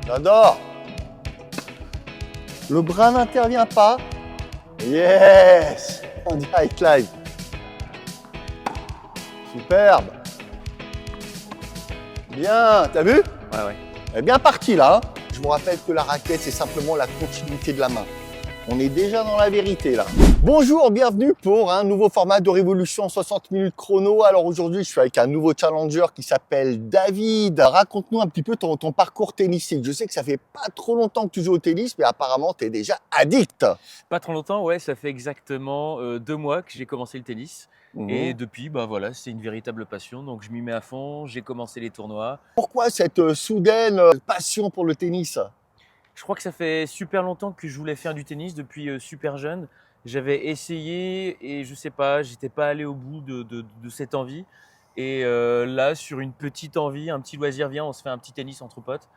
J'adore. Le bras n'intervient pas. Yes. En direct live. Superbe. Bien, t'as vu? Ouais. Elle est bien partie là. Je vous rappelle que la raquette, c'est simplement la continuité de la main. On est déjà dans la vérité là. Bonjour, bienvenue pour un nouveau format de Révolution 60 minutes chrono. Alors aujourd'hui, je suis avec un nouveau challenger qui s'appelle David. Raconte-nous un petit peu ton parcours tennistique. Je sais que ça fait pas trop longtemps que tu joues au tennis, mais apparemment, tu es déjà addict. Pas trop longtemps, ouais, ça fait exactement 2 mois que j'ai commencé le tennis. Et depuis, bah voilà, c'est une véritable passion. Donc je m'y mets à fond, j'ai commencé les tournois. Pourquoi cette soudaine passion pour le tennis? Je crois que ça fait super longtemps que je voulais faire du tennis depuis super jeune. J'avais essayé et je sais pas, j'étais pas allé au bout de cette envie. Et là, sur une petite envie, un petit loisir, viens, on se fait un petit tennis entre potes.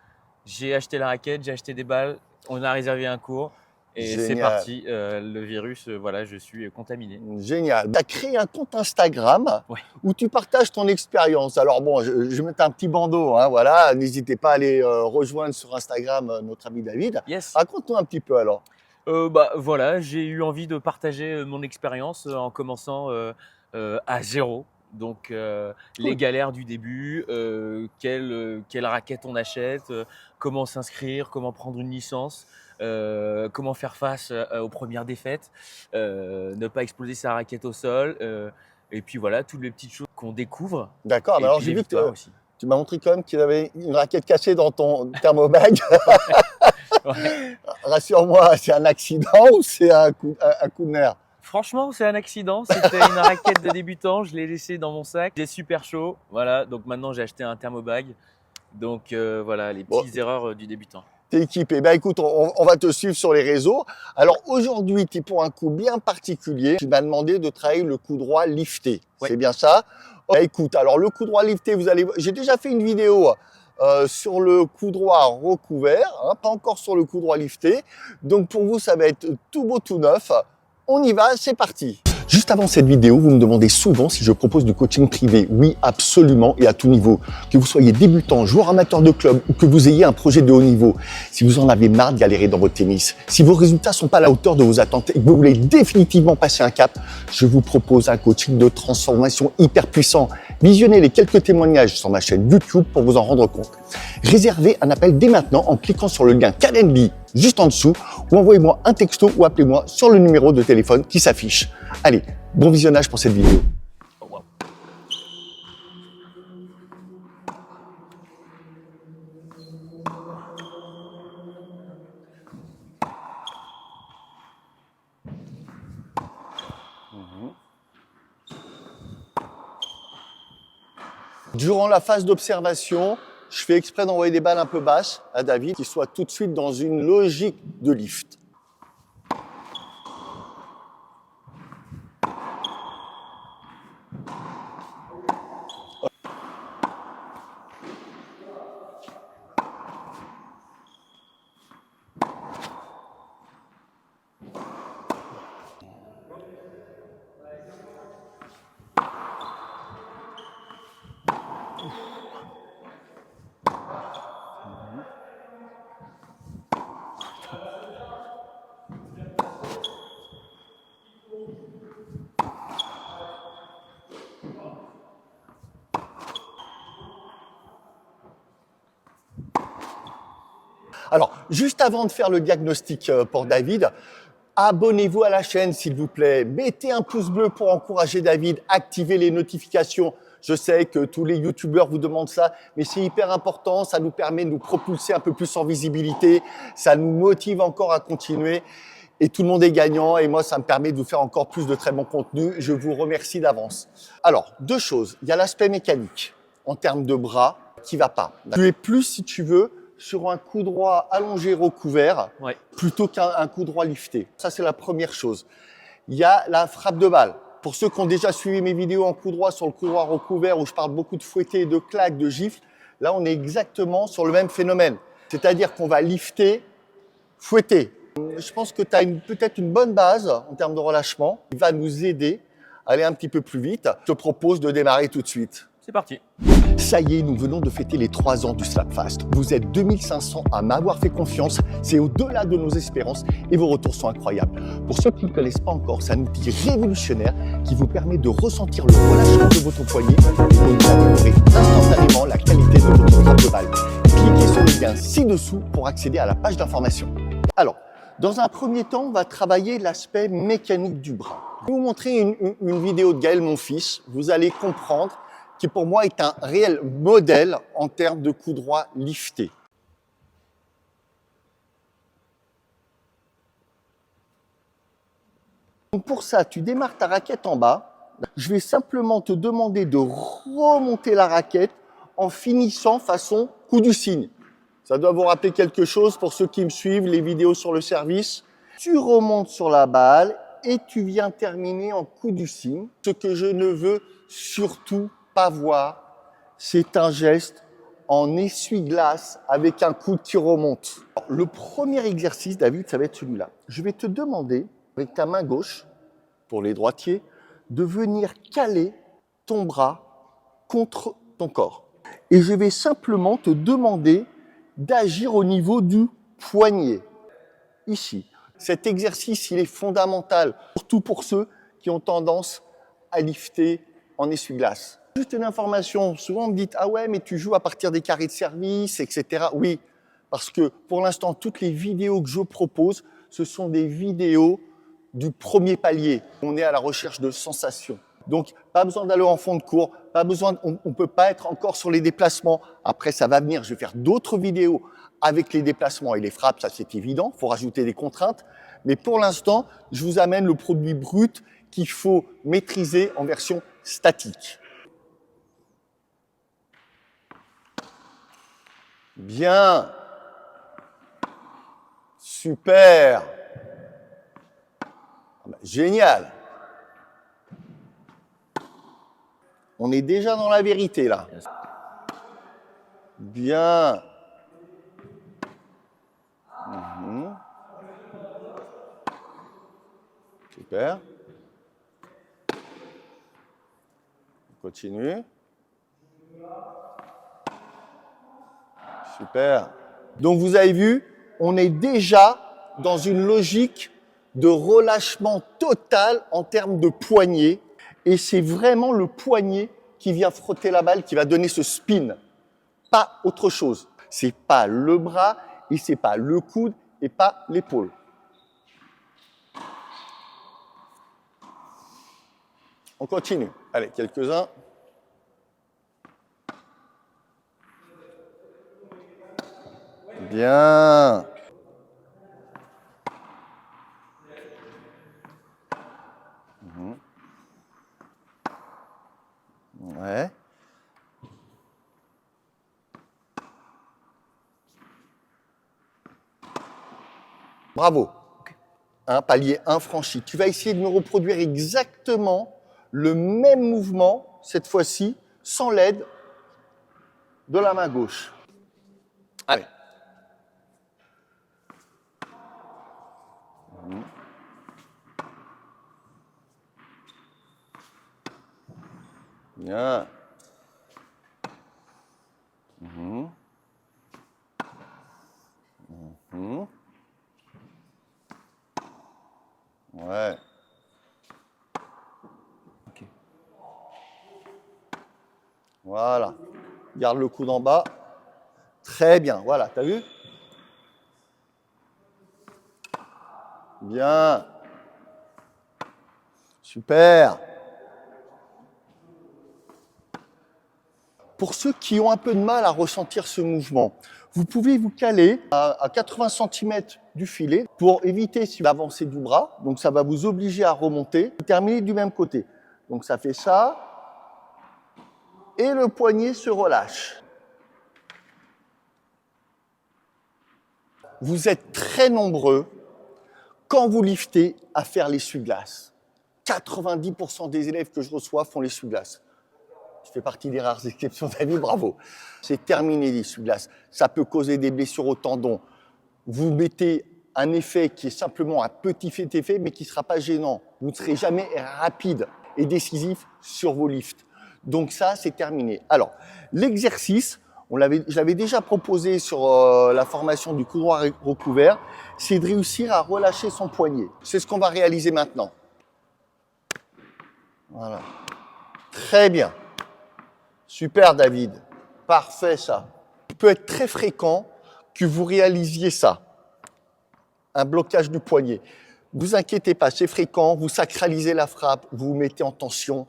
J'ai acheté la raquette, j'ai acheté des balles, on a réservé un cours. Et Génial. c'est parti, le virus, voilà, je suis contaminé. Génial. Tu as créé un compte Instagram Ouais. où tu partages ton expérience. Alors bon, je vais mettre un petit bandeau, hein, voilà. N'hésitez pas à aller rejoindre sur Instagram notre ami David. Yes. Raconte-nous un petit peu alors. Bah voilà, j'ai eu envie de partager mon expérience en commençant à zéro. Donc les galères du début, quelle raquette on achète, comment s'inscrire, comment prendre une licence, comment faire face aux premières défaites, ne pas exploser sa raquette au sol. Et puis voilà, toutes les petites choses qu'on découvre. D'accord, Et mais alors puis j'ai les vu que victoires aussi. tu m'as montré quand même qu'il y avait une raquette cassée dans ton thermobag. Ouais. Rassure-moi, c'est un accident ou c'est un coup de nerf? Franchement, c'est un accident. C'était une raquette de débutant. Je l'ai laissée dans mon sac. J'ai super chaud. Voilà. Donc maintenant, j'ai acheté un thermobag. Donc voilà, les petites erreurs du débutant. T'es équipé. Ben écoute, on va te suivre sur les réseaux. Alors aujourd'hui, tu es pour un coup bien particulier. Tu m'as demandé de travailler le coup droit lifté. Ouais. C'est bien ça? Ben écoute, alors le coup droit lifté, vous allez, j'ai déjà fait une vidéo sur le coup droit recouvert, hein, pas encore sur le coup droit lifté. Donc pour vous, ça va être tout beau, tout neuf. On y va, c'est parti. Juste avant cette vidéo, vous me demandez souvent si je propose du coaching privé. Oui, absolument, et à tout niveau. Que vous soyez débutant, joueur amateur de club ou que vous ayez un projet de haut niveau. Si vous en avez marre de galérer dans votre tennis, si vos résultats sont pas à la hauteur de vos attentes et que vous voulez définitivement passer un cap, je vous propose un coaching de transformation hyper puissant. Visionnez les quelques témoignages sur ma chaîne YouTube pour vous en rendre compte. Réservez un appel dès maintenant en cliquant sur le lien Calendly juste en dessous ou envoyez-moi un texto ou appelez-moi sur le numéro de téléphone qui s'affiche. Allez, bon visionnage pour cette vidéo. Oh, wow. Durant la phase d'observation, je fais exprès d'envoyer des balles un peu basses à David, qui soit tout de suite dans une logique de lift. Alors, juste avant de faire le diagnostic pour David, abonnez-vous à la chaîne s'il vous plaît. Mettez un pouce bleu pour encourager David. Activez les notifications. Je sais que tous les youtubeurs vous demandent ça, mais c'est hyper important. Ça nous permet de nous propulser un peu plus en visibilité. Ça nous motive encore à continuer. Et tout le monde est gagnant. Et moi, ça me permet de vous faire encore plus de très bons contenus. Je vous remercie d'avance. Alors, deux choses. Il y a l'aspect mécanique en termes de bras qui va pas. Tu es plus, si tu veux, sur un coup droit allongé recouvert plutôt qu'un coup droit lifté. Ça, c'est la première chose. Il y a la frappe de balle. Pour ceux qui ont déjà suivi mes vidéos en coup droit sur le coup droit recouvert où je parle beaucoup de fouettés, de claques, de gifles, là, on est exactement sur le même phénomène. C'est-à-dire qu'on va lifter, fouetter. Je pense que tu as peut-être une bonne base en termes de relâchement qui va nous aider à aller un petit peu plus vite. Je te propose de démarrer tout de suite. C'est parti. Ça y est, nous venons de fêter les 3 ans du Slapfast. Vous êtes 2500 à m'avoir fait confiance, c'est au-delà de nos espérances et vos retours sont incroyables. Pour ceux qui ne connaissent pas encore, c'est un outil révolutionnaire qui vous permet de ressentir le relâchement de votre poignet et donc d'améliorer instantanément la qualité de votre frappe de balle. Cliquez sur le lien ci-dessous pour accéder à la page d'information. Alors, dans un premier temps, on va travailler l'aspect mécanique du bras. Je vais vous montrer une vidéo de Gaël, mon fils. Vous allez comprendre qui pour moi est un réel modèle en termes de coup droit lifté. Donc pour ça, tu démarres ta raquette en bas. Je vais simplement te demander de remonter la raquette en finissant façon coup du cygne. Ça doit vous rappeler quelque chose pour ceux qui me suivent, les vidéos sur le service. Tu remontes sur la balle et tu viens terminer en coup du cygne. Ce que je ne veux surtout pas voir, c'est un geste en essuie-glace avec un coude qui remonte. Le premier exercice, David, ça va être celui-là. Je vais te demander, avec ta main gauche, pour les droitiers, de venir caler ton bras contre ton corps. Et je vais simplement te demander d'agir au niveau du poignet, ici. Cet exercice, il est fondamental, surtout pour ceux qui ont tendance à lifter en essuie-glace. Juste une information, souvent on me dit « Ah ouais, mais tu joues à partir des carrés de service, etc. » Oui, parce que pour l'instant, toutes les vidéos que je propose, ce sont des vidéos du premier palier. On est à la recherche de sensations. Donc, pas besoin d'aller en fond de cours, pas besoin, on ne peut pas être encore sur les déplacements. Après, ça va venir, je vais faire d'autres vidéos avec les déplacements et les frappes, ça c'est évident, il faut rajouter des contraintes. Mais pour l'instant, je vous amène le produit brut qu'il faut maîtriser en version statique. Bien. Super. Génial. On est déjà dans la vérité là. Bien. Super. On continue. Super. Donc vous avez vu, on est déjà dans une logique de relâchement total en termes de poignet. Et c'est vraiment le poignet qui vient frotter la balle, qui va donner ce spin. Pas autre chose. C'est pas le bras, et c'est pas le coude, et pas l'épaule. On continue. Allez, quelques-uns. Bien. Ouais. Bravo. Palier 1 franchi. Tu vas essayer de me reproduire exactement le même mouvement, cette fois-ci, sans l'aide de la main gauche. Allez. Bien. Ouais. Okay. Voilà. Garde le coude en bas. Très bien. Voilà, t'as vu? Bien. Super. Pour ceux qui ont un peu de mal à ressentir ce mouvement, vous pouvez vous caler à 80 cm du filet pour éviter l'avancée du bras. Donc, ça va vous obliger à remonter. Terminer du même côté. Donc, ça fait ça. Et le poignet se relâche. Vous êtes très nombreux, quand vous liftez, à faire l'essuie-glace. 90% des élèves que je reçois font l'essuie-glace. Je fais partie des rares exceptions, David, bravo. C'est terminé l'essuie-glace. Ça peut causer des blessures au tendon. Vous mettez un effet qui est simplement un petit effet, mais qui ne sera pas gênant. Vous ne serez jamais rapide et décisif sur vos lifts. Donc ça, c'est terminé. Alors, l'exercice, je l'avais déjà proposé sur la formation du coup droit recouvert, c'est de réussir à relâcher son poignet. C'est ce qu'on va réaliser maintenant. Voilà. Très bien. Super, David. Parfait, ça. Il peut être très fréquent que vous réalisiez ça. Un blocage du poignet. Ne vous inquiétez pas, c'est fréquent. Vous sacralisez la frappe, vous vous mettez en tension.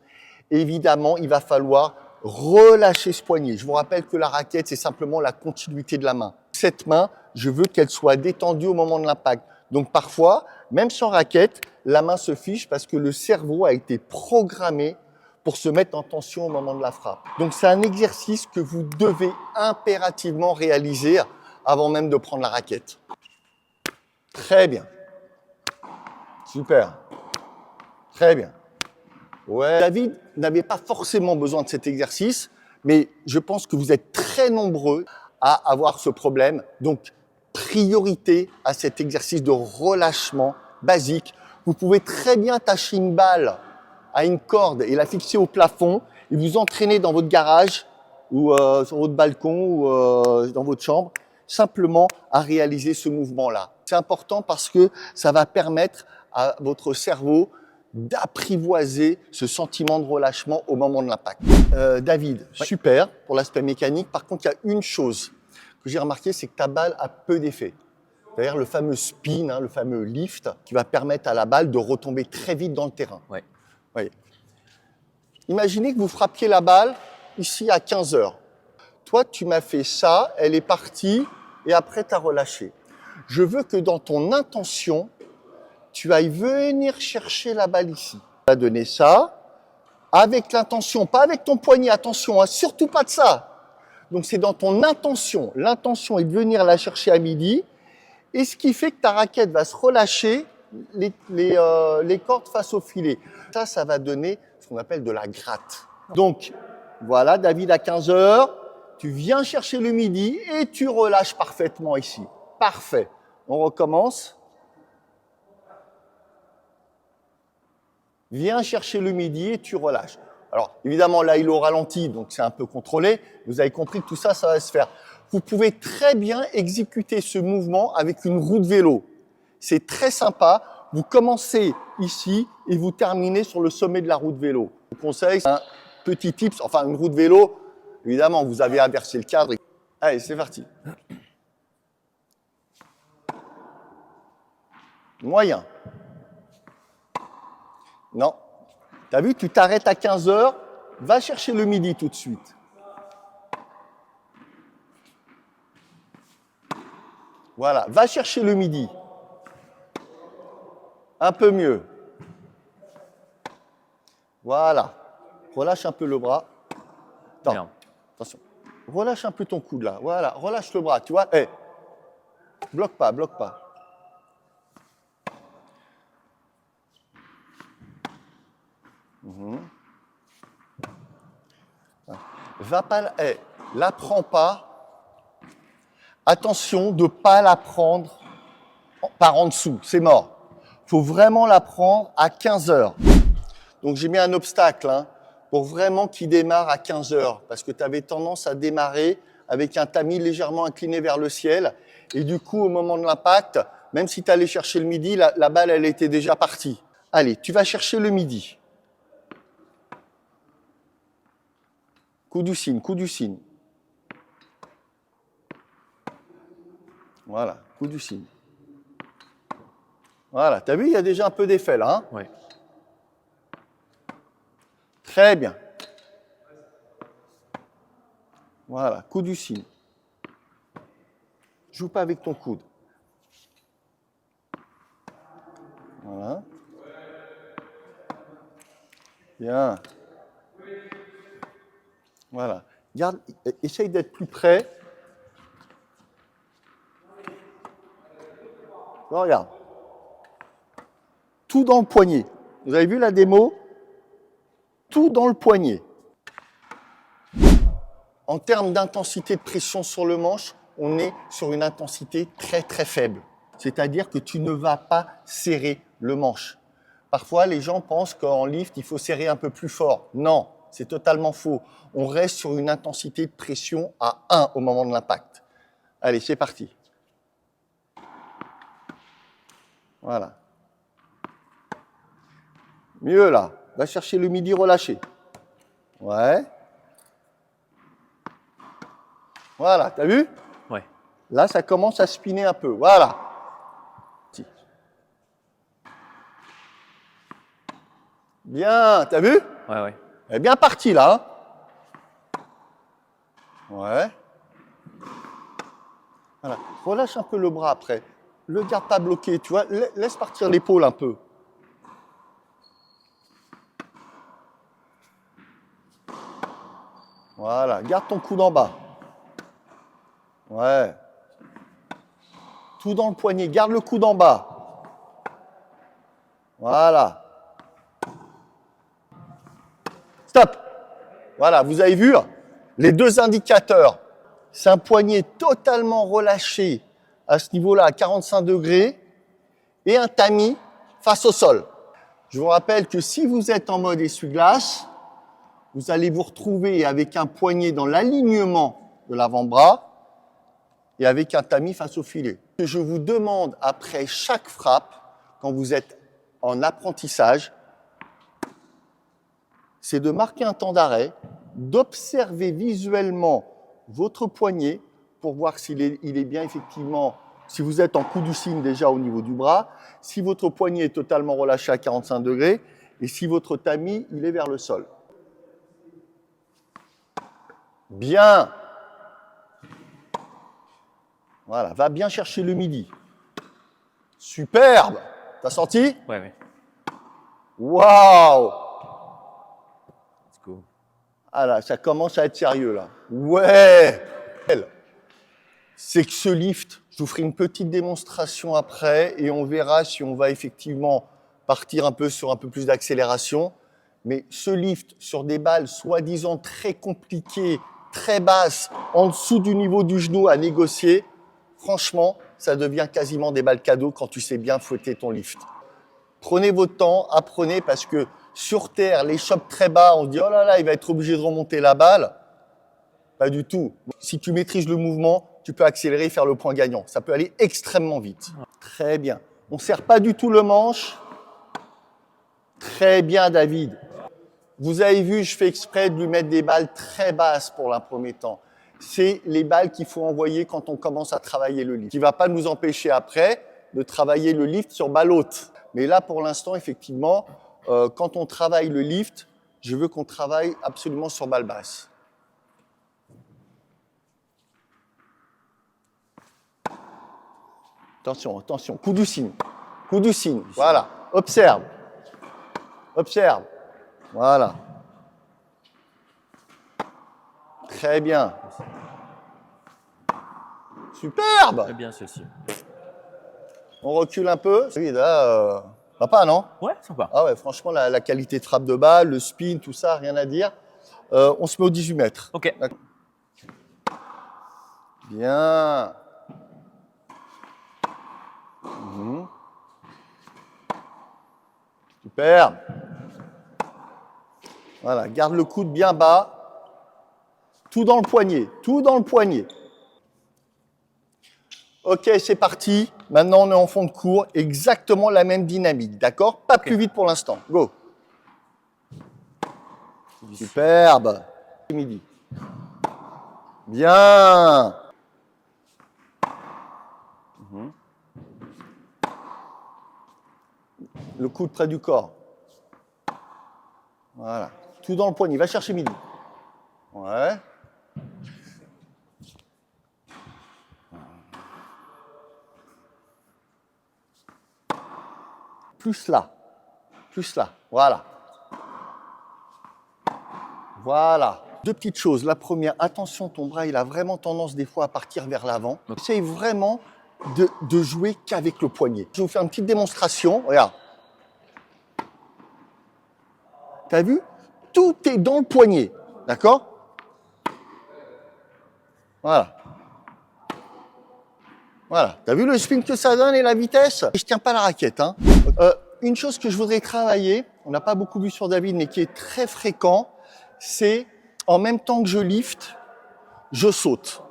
Évidemment, il va falloir relâcher ce poignet. Je vous rappelle que la raquette, c'est simplement la continuité de la main. Cette main, je veux qu'elle soit détendue au moment de l'impact. Donc parfois, même sans raquette, la main se fiche parce que le cerveau a été programmé pour se mettre en tension au moment de la frappe. Donc c'est un exercice que vous devez impérativement réaliser avant même de prendre la raquette. Très bien. Super. Très bien. Ouais. David n'avait pas forcément besoin de cet exercice, mais je pense que vous êtes très nombreux à avoir ce problème. Donc, priorité à cet exercice de relâchement basique. Vous pouvez très bien attacher une balle à une corde et la fixer au plafond et vous entraîner dans votre garage ou sur votre balcon ou dans votre chambre, simplement à réaliser ce mouvement-là. C'est important parce que ça va permettre à votre cerveau d'apprivoiser ce sentiment de relâchement au moment de l'impact. David, oui. Super pour l'aspect mécanique. Par contre, il y a une chose que j'ai remarqué, c'est que ta balle a peu d'effet. C'est-à-dire le fameux spin, le fameux lift, qui va permettre à la balle de retomber très vite dans le terrain. Ouais. Oui. Imaginez que vous frappiez la balle ici à 15 heures. Toi, tu m'as fait ça, elle est partie et après, tu as relâché. Je veux que dans ton intention, tu ailles venir chercher la balle ici. Tu as donné ça avec l'intention, pas avec ton poignet, attention, surtout pas de ça. Donc c'est dans ton intention. L'intention est de venir la chercher à midi et ce qui fait que ta raquette va se relâcher les cordes face au filet. Ça va donner ce qu'on appelle de la gratte. Donc voilà, David à 15 heures, tu viens chercher le midi et tu relâches parfaitement ici. Parfait. On recommence. Viens chercher le midi et tu relâches. Alors, évidemment, là, il est au ralenti, donc c'est un peu contrôlé. Vous avez compris que tout ça, ça va se faire. Vous pouvez très bien exécuter ce mouvement avec une roue de vélo. C'est très sympa. Vous commencez ici et vous terminez sur le sommet de la roue de vélo. Je vous conseille un petit tips, enfin une roue de vélo. Évidemment, vous avez inversé le cadre. Allez, c'est parti. Moyen. Non. Tu as vu, tu t'arrêtes à 15 heures, va chercher le midi tout de suite. Voilà, va chercher le midi. Un peu mieux. Voilà. Relâche un peu le bras. Attends. Bien. Attention. Relâche un peu ton coude là. Voilà, relâche le bras, tu vois. Hey. Bloque pas, bloque pas. Va pas, la prends pas. Attention de pas la prendre par en dessous, c'est mort. Faut vraiment la prendre à 15 heures. Donc j'ai mis un obstacle pour vraiment qu'il démarre à 15 heures parce que tu avais tendance à démarrer avec un tamis légèrement incliné vers le ciel et du coup au moment de l'impact, même si tu allais chercher le midi, la balle elle était déjà partie. Allez, tu vas chercher le midi. Coup du cygne, coup du cygne. Voilà, coup du cygne. Voilà, tu as vu, il y a déjà un peu d'effet là. Hein? Oui. Très bien. Voilà, coup du cygne. Joue pas avec ton coude. Voilà. Bien. Voilà. Garde, essaye d'être plus près. Regarde. Tout dans le poignet. Vous avez vu la démo? Tout dans le poignet. En termes d'intensité de pression sur le manche, on est sur une intensité très très faible. C'est-à-dire que tu ne vas pas serrer le manche. Parfois, les gens pensent qu'en lift, il faut serrer un peu plus fort. Non, c'est totalement faux. On reste sur une intensité de pression à 1 au moment de l'impact. Allez, c'est parti. Voilà. Mieux là. Va chercher le midi relâché. Ouais. Voilà, t'as vu? Ouais. Là, ça commence à spinner un peu. Voilà. Bien, t'as vu? Ouais, ouais. Elle est bien partie là. Hein, ouais. Voilà. Relâche un peu le bras après. Le garde pas bloqué, tu vois. Laisse partir l'épaule un peu. Voilà. Garde ton coude en bas. Ouais. Tout dans le poignet. Garde le coude en bas. Voilà. Stop. Voilà, vous avez vu les deux indicateurs. C'est un poignet totalement relâché à ce niveau-là, à 45 degrés, et un tamis face au sol. Je vous rappelle que si vous êtes en mode essuie-glace, vous allez vous retrouver avec un poignet dans l'alignement de l'avant-bras et avec un tamis face au filet. Ce que je vous demande après chaque frappe, quand vous êtes en apprentissage, c'est de marquer un temps d'arrêt, d'observer visuellement votre poignet pour voir s'il est bien effectivement, si vous êtes en coup du cygne déjà au niveau du bras, si votre poignet est totalement relâché à 45 degrés et si votre tamis, il est vers le sol. Bien. Voilà, va bien chercher le midi. Superbe. T'as senti? Ouais, ouais. Waouh! Let's go. Ah là, ça commence à être sérieux là. Ouais! C'est que ce lift, je vous ferai une petite démonstration après et on verra si on va effectivement partir un peu sur un peu plus d'accélération. Mais ce lift sur des balles soi-disant très compliquées, très basses, en dessous du niveau du genou à négocier, franchement, ça devient quasiment des balles cadeaux quand tu sais bien fouetter ton lift. Prenez votre temps, apprenez parce que sur terre, les chocs très bas, on se dit « Oh là là, il va être obligé de remonter la balle ». Pas du tout. Si tu maîtrises le mouvement, tu peux accélérer et faire le point gagnant. Ça peut aller extrêmement vite. Très bien. On ne serre pas du tout le manche. Très bien, David. Vous avez vu, je fais exprès de lui mettre des balles très basses pour un premier temps. C'est les balles qu'il faut envoyer quand on commence à travailler le lift. Qui ne va pas nous empêcher après de travailler le lift sur balle haute. Mais là, pour l'instant, effectivement, quand on travaille le lift, je veux qu'on travaille absolument sur balle basse. Attention, attention, coup du cygne, voilà, observe, observe, voilà. Très bien. Superbe. Très bien celle-ci. On recule un peu. Oui, là, pas, non? Ouais, sympa. Ah ouais, franchement, la qualité de frappe de balle, le spin, tout ça, rien à dire. On se met au 18 mètres. Ok. Bien. Super. Voilà, garde le coude bien bas. Tout dans le poignet, tout dans le poignet. Ok, c'est parti. Maintenant, on est en fond de cours. Exactement la même dynamique, d'accord? Pas plus vite pour l'instant. Go. Superbe. Midi. Bien. Le coude près du corps. Voilà. Tout dans le poignet. Va chercher midi. Ouais. Plus là. Plus là. Voilà. Voilà. Deux petites choses. La première, attention, ton bras, il a vraiment tendance des fois à partir vers l'avant. Essaye vraiment de jouer qu'avec le poignet. Je vais vous faire une petite démonstration. Regarde. T'as vu? Tout est dans le poignet. D'accord? Voilà. Voilà. T'as vu le spin que ça donne et la vitesse? Je tiens pas la raquette. Hein. Une chose que je voudrais travailler, on n'a pas beaucoup vu sur David, mais qui est très fréquent, c'est en même temps que je lift, je saute.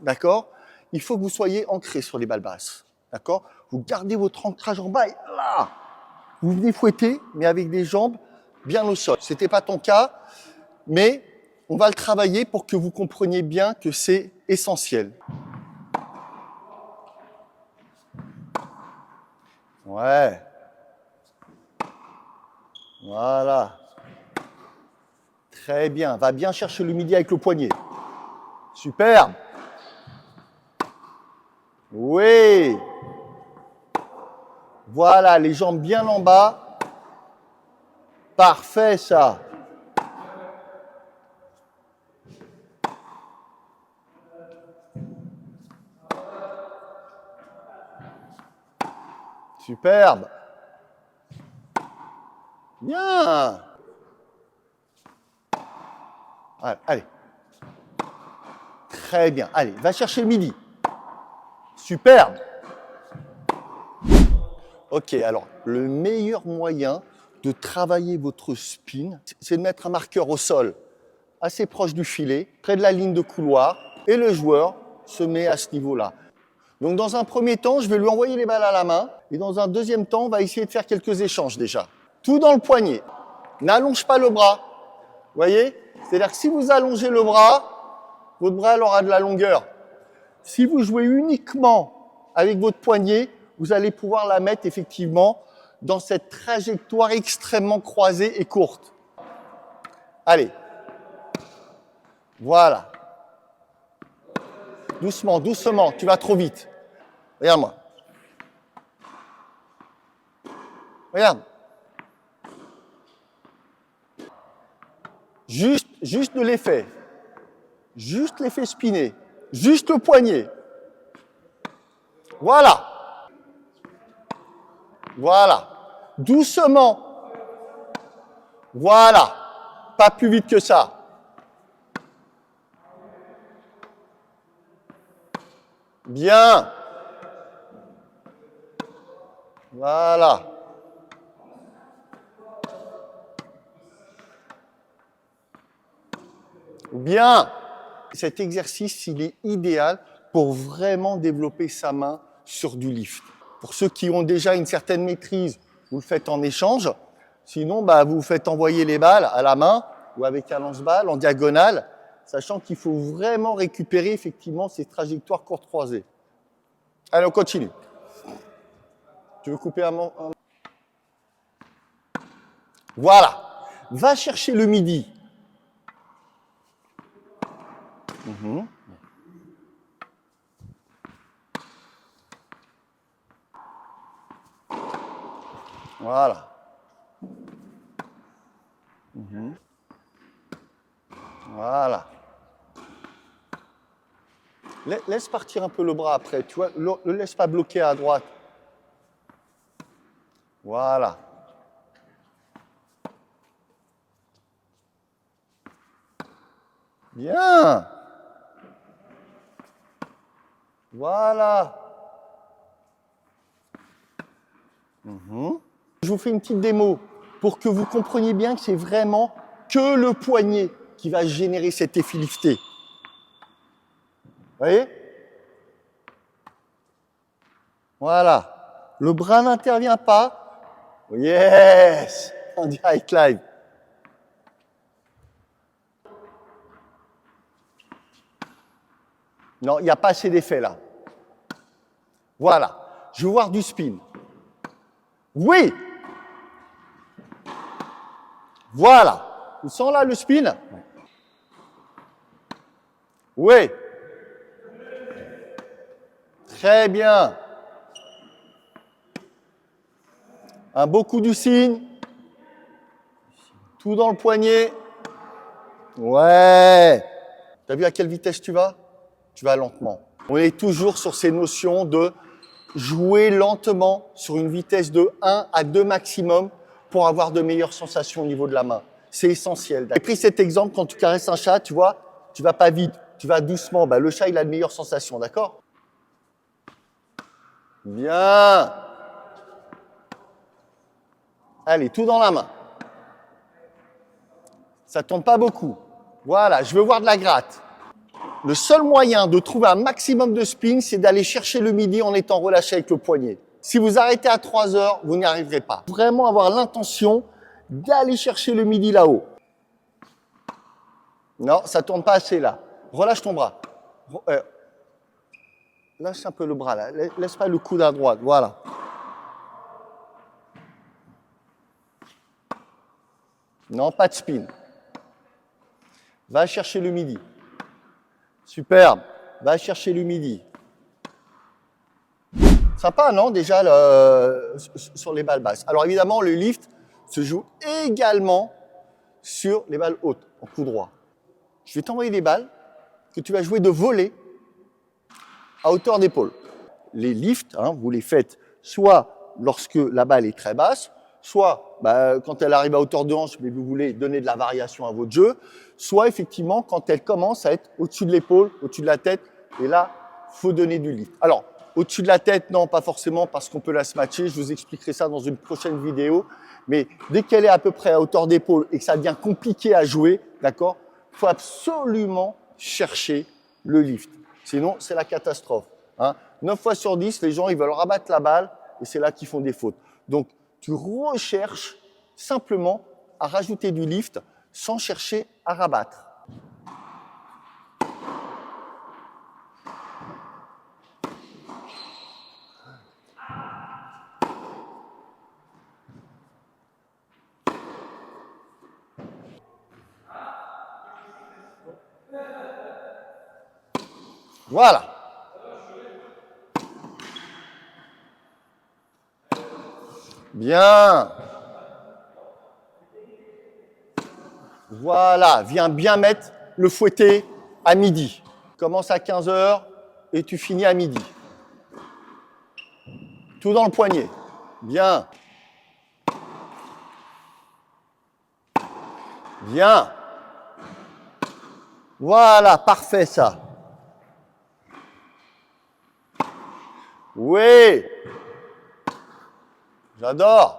D'accord? Il faut que vous soyez ancré sur les balles basses. D'accord? Vous gardez votre ancrage en bas et là, vous venez fouetter, mais avec des jambes bien au sol. C'était pas ton cas, mais on va le travailler pour que vous compreniez bien que c'est essentiel. Ouais. Voilà. Très bien. Va bien chercher le midi avec le poignet. Superbe. Oui. Voilà, les jambes bien en bas. Parfait, ça. Superbe. Bien. Allez. Très bien. Allez, va chercher le midi. Superbe. Ok, alors, le meilleur moyen de travailler votre spin, c'est de mettre un marqueur au sol, assez proche du filet, près de la ligne de couloir, et le joueur se met à ce niveau-là. Donc, dans un premier temps, je vais lui envoyer les balles à la main, et dans un deuxième temps, on va essayer de faire quelques échanges déjà. Tout dans le poignet. N'allonge pas le bras. Vous voyez? C'est-à-dire que si vous allongez le bras, votre bras aura de la longueur. Si vous jouez uniquement avec votre poignet, vous allez pouvoir la mettre effectivement dans cette trajectoire extrêmement croisée et courte. Allez. Voilà. Doucement, doucement, tu vas trop vite. Regarde-moi. Regarde. Juste de l'effet. Juste l'effet spiné. Juste le poignet. Voilà. Voilà. Doucement. Voilà. Pas plus vite que ça. Bien. Voilà. Bien. Cet exercice, il est idéal pour vraiment développer sa main sur du lift. Pour ceux qui ont déjà une certaine maîtrise, vous le faites en échange. Sinon, vous vous faites envoyer les balles à la main ou avec un lance-balle en diagonale, sachant qu'il faut vraiment récupérer effectivement ces trajectoires courtes croisées. Allez, on continue. Tu veux couper un moment? Voilà. Va chercher le midi. Voilà. Voilà. Laisse partir un peu le bras après, tu vois, le laisse pas bloquer à droite. Voilà. Bien. Voilà. Je vous fais une petite démo pour que vous compreniez bien que c'est vraiment que le poignet qui va générer cet effet lifté. Vous voyez? Voilà. Le bras n'intervient pas. Yes! En direct live. Non, il n'y a pas assez d'effet là. Voilà. Je veux voir du spin. Oui! Voilà. Vous sentez là le spin? Oui. Très bien. Un beau coup du cygne. Tout dans le poignet. Ouais. T'as vu à quelle vitesse tu vas? Tu vas lentement. On est toujours sur ces notions de jouer lentement sur une vitesse de 1 à 2 maximum pour avoir de meilleures sensations au niveau de la main. C'est essentiel. J'ai pris cet exemple quand tu caresses un chat, tu vois, tu vas pas vite, tu vas doucement. Le chat, il a de meilleures sensations, d'accord? Bien. Allez, tout dans la main. Ça tombe pas beaucoup. Voilà, je veux voir de la gratte. Le seul moyen de trouver un maximum de spin, c'est d'aller chercher le midi en étant relâché avec le poignet. Si vous arrêtez à 3 heures, vous n'y arriverez pas. Vraiment avoir l'intention d'aller chercher le midi là-haut. Non, ça tourne pas assez là. Relâche ton bras. Lâche un peu le bras là. Laisse pas le coude à droite. Voilà. Non, pas de spin. Va chercher le midi. Superbe. Va chercher le midi. Sympa, non, déjà, sur les balles basses. Alors évidemment, le lift se joue également sur les balles hautes, en coup droit. Je vais t'envoyer des balles que tu vas jouer de volée à hauteur d'épaule. Les lifts, vous les faites soit lorsque la balle est très basse, soit quand elle arrive à hauteur de hanche, mais vous voulez donner de la variation à votre jeu, soit effectivement quand elle commence à être au-dessus de l'épaule, au-dessus de la tête, et là, il faut donner du lift. Alors, au-dessus de la tête, non, pas forcément, parce qu'on peut la smatcher, je vous expliquerai ça dans une prochaine vidéo, mais dès qu'elle est à peu près à hauteur d'épaule et que ça devient compliqué à jouer, d'accord, il faut absolument chercher le lift. Sinon, c'est la catastrophe. 9 fois sur 10, les gens ils veulent rabattre la balle et c'est là qu'ils font des fautes. Donc, tu recherches simplement à rajouter du lift sans chercher à rabattre. Voilà. Bien. Voilà, viens bien mettre le fouetté à midi. Commence à 15 heures et tu finis à midi. Tout dans le poignet. Bien. Bien. Voilà, parfait ça. Oui. J'adore.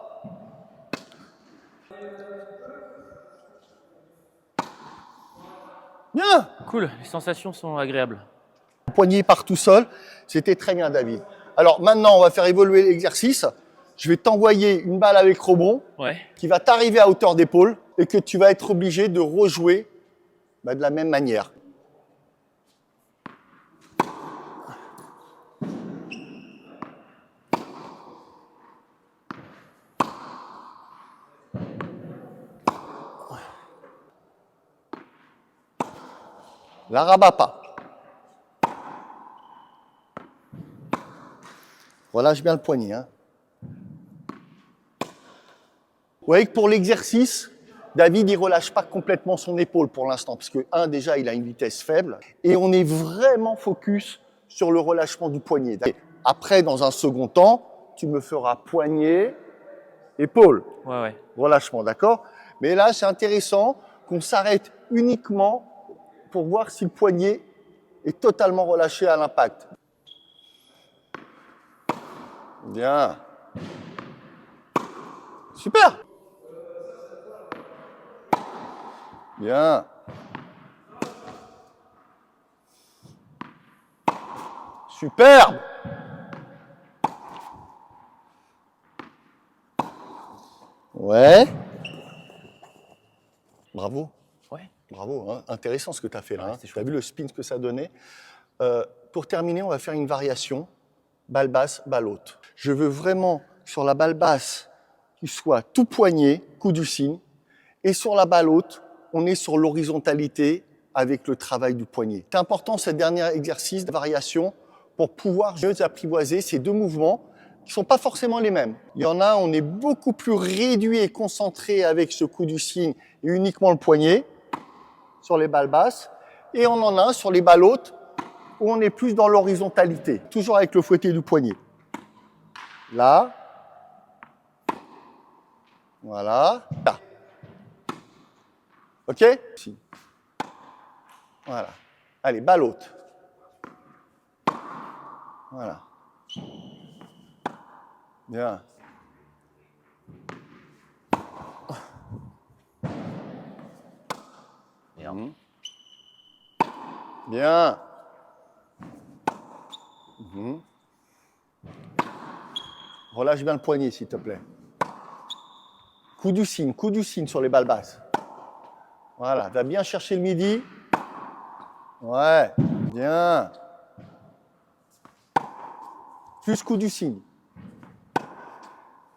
Bien. Cool, les sensations sont agréables. Le poignet part tout seul. C'était très bien, David. Alors maintenant, on va faire évoluer l'exercice. Je vais t'envoyer une balle avec rebond qui va t'arriver à hauteur d'épaule et que tu vas être obligé de rejouer de la même manière. La rabat pas. Relâche bien le poignet. Vous voyez que pour l'exercice, David, il relâche pas complètement son épaule pour l'instant, parce que, déjà, il a une vitesse faible, et on est vraiment focus sur le relâchement du poignet. Après, dans un second temps, tu me feras poignet, épaule. Ouais. Relâchement, d'accord? Mais là, c'est intéressant qu'on s'arrête uniquement pour voir si le poignet est totalement relâché à l'impact. Bien. Super. Bien. Superbe. Ouais. Bravo. Ouais. Bravo, intéressant ce que tu as fait là. Ouais, tu as vu le spin que ça donnait. Pour terminer, on va faire une variation. Balle basse, balle haute. Je veux vraiment, sur la balle basse, qu'il soit tout poignet, coup du cygne. Et sur la balle haute, on est sur l'horizontalité avec le travail du poignet. C'est important, ce dernier exercice de variation, pour pouvoir mieux apprivoiser ces deux mouvements qui ne sont pas forcément les mêmes. Il y en a, on est beaucoup plus réduit et concentré avec ce coup du cygne et uniquement le poignet sur les balles basses. Et on en a un sur les balles hautes où on est plus dans l'horizontalité, toujours avec le fouetté du poignet. Là. Voilà. Là. OK? Si. Voilà. Allez, balle haute. Voilà. Bien. ferme. Bien. Relâche bien le poignet, s'il te plaît. Coup du cygne sur les balles basses. Voilà, va bien chercher le midi. Ouais, bien. Plus coup du cygne.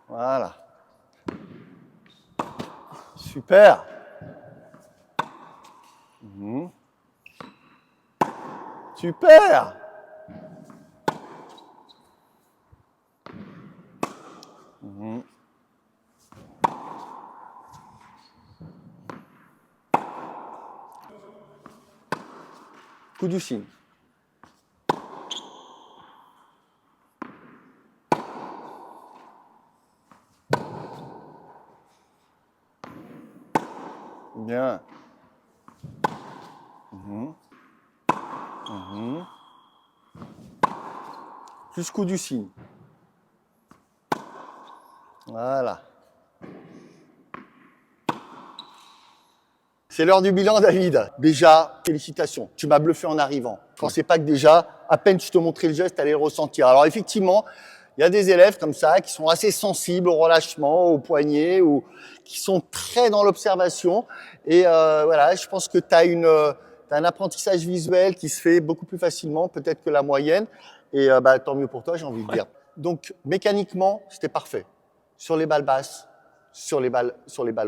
Voilà. Super. Super. Coup du cygne. Bien. Plus coup du cygne. Voilà. C'est l'heure du bilan, David. Déjà, félicitations. Tu m'as bluffé en arrivant. Je pensais pas que déjà, à peine je te montrais le geste, tu allais le ressentir. Alors effectivement, il y a des élèves comme ça qui sont assez sensibles au relâchement, au poignet, ou qui sont très dans l'observation. Et voilà, je pense que tu as un apprentissage visuel qui se fait beaucoup plus facilement, peut-être que la moyenne. Et tant mieux pour toi, j'ai envie de dire. Donc mécaniquement, c'était parfait. Sur les balles basses, sur les balles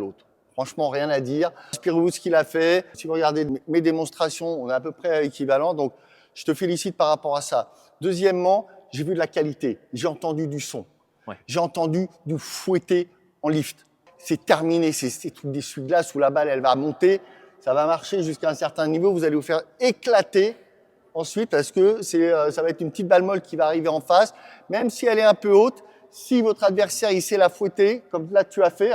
hautes. Franchement, rien à dire. Inspirez-vous de ce qu'il a fait. Si vous regardez mes démonstrations, on est à peu près équivalent. Donc, je te félicite par rapport à ça. Deuxièmement, j'ai vu de la qualité. J'ai entendu du son. Ouais. J'ai entendu du fouetter en lift. C'est terminé. C'est tout d'essuie-glace où la balle, elle va monter. Ça va marcher jusqu'à un certain niveau. Vous allez vous faire éclater ensuite parce que ça va être une petite balle molle qui va arriver en face. Même si elle est un peu haute, si votre adversaire, il sait la fouetter, comme là tu as fait,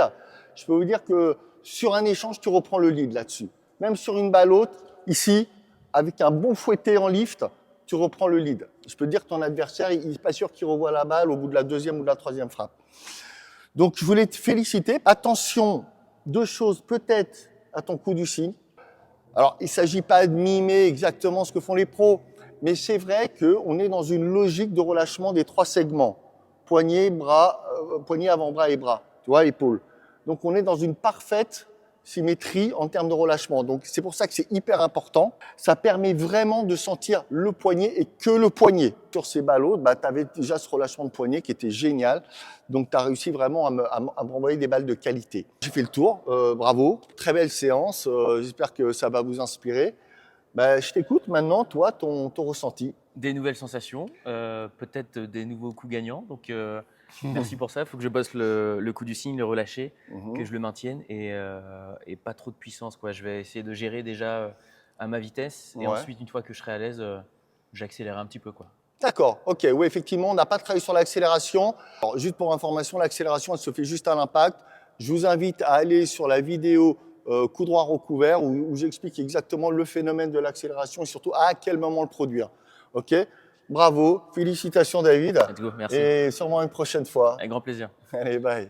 je peux vous dire que sur un échange, tu reprends le lead là-dessus. Même sur une balle haute, ici, avec un bon fouetté en lift, tu reprends le lead. Je peux te dire que ton adversaire, il n'est pas sûr qu'il revoie la balle au bout de la deuxième ou de la troisième frappe. Donc, je voulais te féliciter. Attention, deux choses peut-être à ton coup du cygne. Alors, il ne s'agit pas de mimer exactement ce que font les pros, mais c'est vrai qu'on est dans une logique de relâchement des trois segments. Poignet, bras, poignet, avant-bras et bras. Tu vois, épaule. Donc, on est dans une parfaite symétrie en termes de relâchement. Donc, c'est pour ça que c'est hyper important. Ça permet vraiment de sentir le poignet et que le poignet. Sur ces ballots, tu avais déjà ce relâchement de poignet qui était génial. Donc, tu as réussi vraiment à me renvoyer des balles de qualité. J'ai fait le tour. Bravo. Très belle séance. J'espère que ça va vous inspirer. Je t'écoute maintenant, toi, ton ressenti. Des nouvelles sensations, peut-être des nouveaux coups gagnants. Donc, merci pour ça. Il faut que je bosse le coup du cygne, le relâcher, que je le maintienne et pas trop de puissance, quoi. Je vais essayer de gérer déjà à ma vitesse et ensuite, une fois que je serai à l'aise, j'accélérerai un petit peu, quoi. D'accord, ok. Oui, effectivement, on n'a pas travaillé sur l'accélération. Alors, juste pour information, l'accélération, elle se fait juste à l'impact. Je vous invite à aller sur la vidéo coup droit recouvert où j'explique exactement le phénomène de l'accélération et surtout à quel moment le produire. Ok, bravo, félicitations David. Let's go, merci. Et sûrement une prochaine fois. Avec grand plaisir. Allez, bye.